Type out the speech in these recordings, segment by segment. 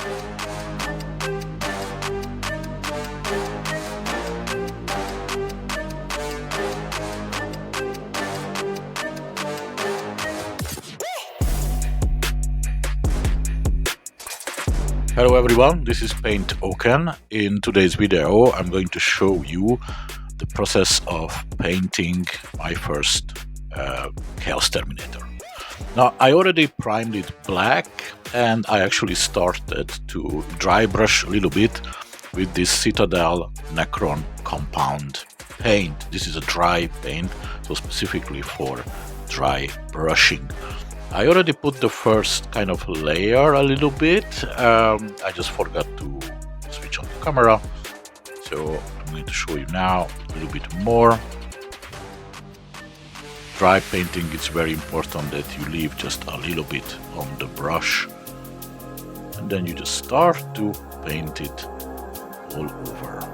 Hello everyone, this is Paint Oken. In today's video I'm going to show you the process of painting my first Chaos Terminator. Now I already primed it black and I actually started to dry brush a little bit with this Citadel Necron compound paint. This is a dry paint, so specifically for dry brushing. I already put the first kind of layer a little bit. I just forgot to switch on the camera, so I'm going to show you now a little bit more. Dry painting, it's very important that you leave just a little bit on the brush and then you just start to paint it all over.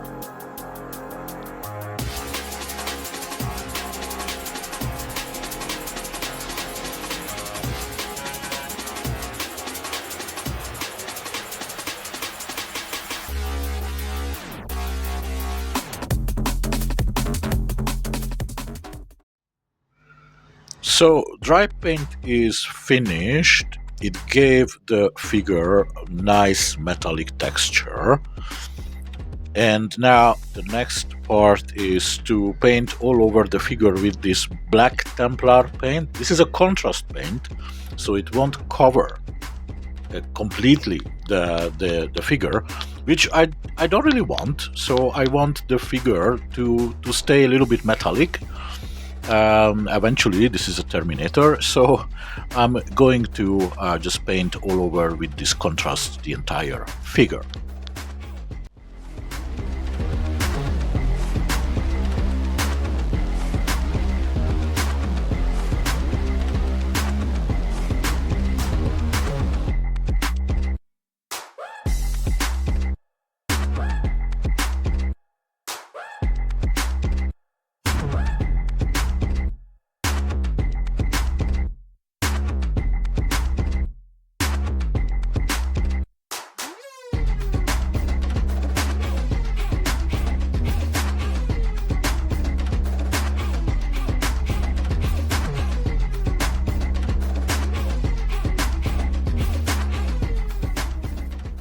So dry paint is finished. It gave the figure a nice metallic texture. And now the next part is to paint all over the figure with this black Templar paint. This is a contrast paint, so it won't cover completely the figure, which I don't really want. So I want the figure to stay a little bit metallic. Eventually this is a Terminator, so I'm going to just paint all over with this contrast the entire figure.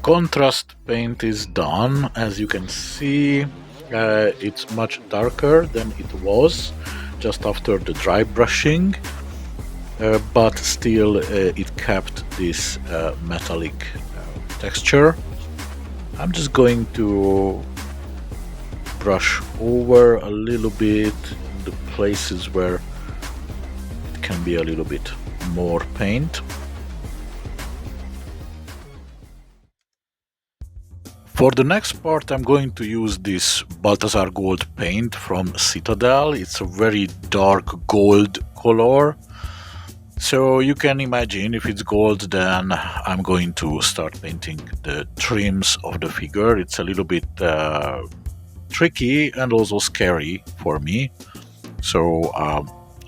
Contrast paint is done. As you can see, it's much darker than it was just after the dry brushing, but still it kept this metallic texture. I'm just going to brush over a little bit in the places where it can be a little bit more paint. For the next part I'm going to use this Balthazar gold paint from Citadel. It's a very dark gold color. So you can imagine if it's gold, then I'm going to start painting the trims of the figure. It's a little bit tricky and also scary for me. So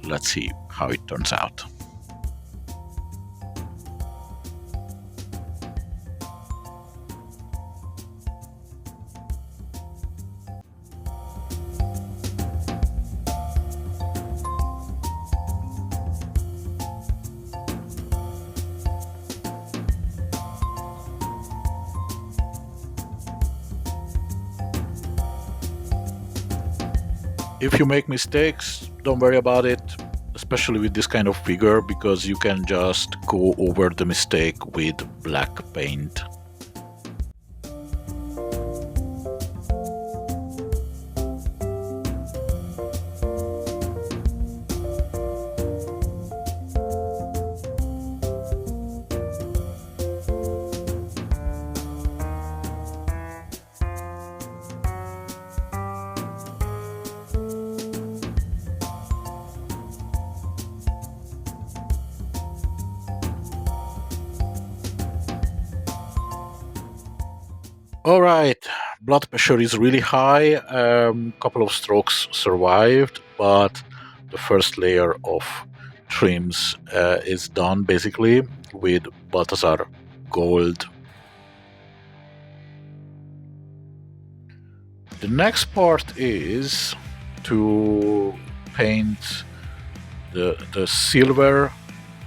let's see how it turns out. If you make mistakes, don't worry about it, especially with this kind of figure, because you can just go over the mistake with black paint. All right, blood pressure is really high. Couple of strokes survived, but the first layer of trims is done basically with Balthazar gold. The next part is to paint the silver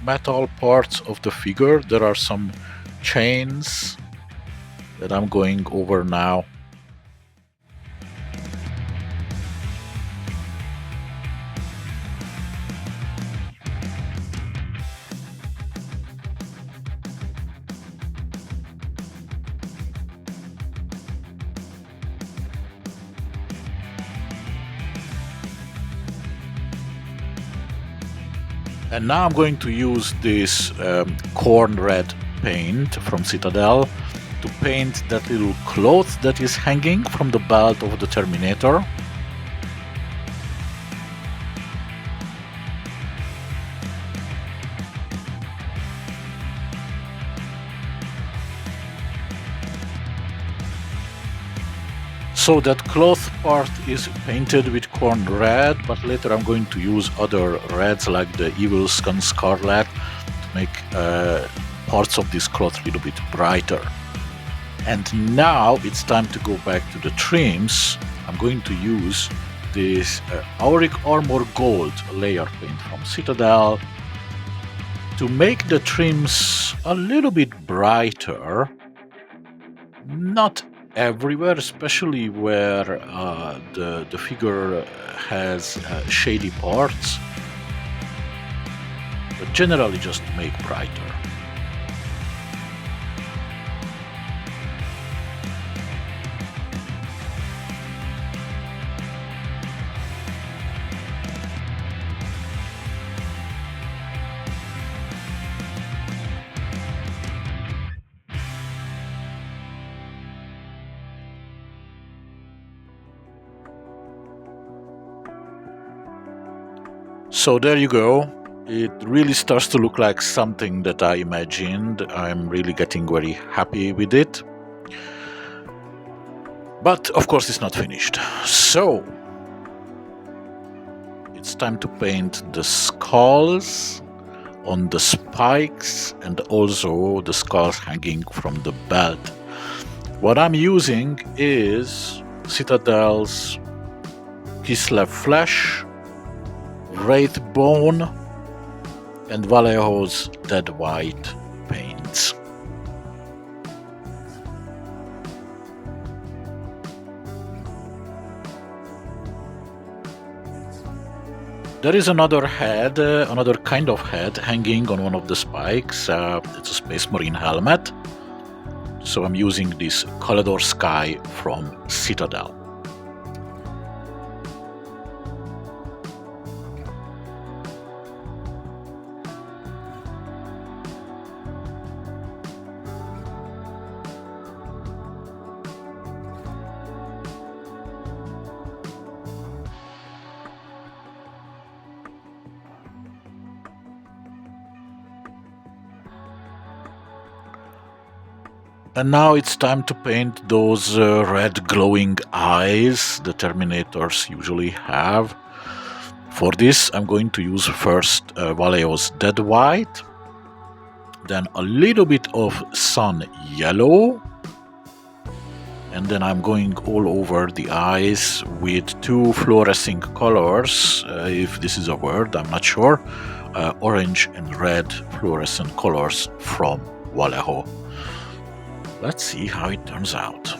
metal parts of the figure. There are some chains that I'm going over now. And now I'm going to use this corn red paint from Citadel to paint that little cloth that is hanging from the belt of the Terminator. So that cloth part is painted with corn red, but later I'm going to use other reds like the Evil Skin Scarlet to make parts of this cloth a little bit brighter. And now it's time to go back to the trims. I'm going to use this Auric Armor Gold layer paint from Citadel to make the trims a little bit brighter. Not everywhere, especially where the figure has shady parts, but generally just make brighter. So there you go. It really starts to look like something that I imagined. I'm really getting very happy with it. But of course it's not finished. So it's time to paint the skulls on the spikes and also the skulls hanging from the belt. What I'm using is Citadel's Kislev Flesh, Wraith Bone, and Vallejo's Dead White paints. There is another head, another kind of head hanging on one of the spikes. It's a Space Marine helmet. So I'm using this Calidor Sky from Citadel. And now it's time to paint those red glowing eyes the Terminators usually have. For this I'm going to use first Vallejo's Dead White, then a little bit of Sun Yellow, and then I'm going all over the eyes with two fluorescing colors, if this is a word, I'm not sure, orange and red fluorescent colors from Vallejo. Let's see how it turns out.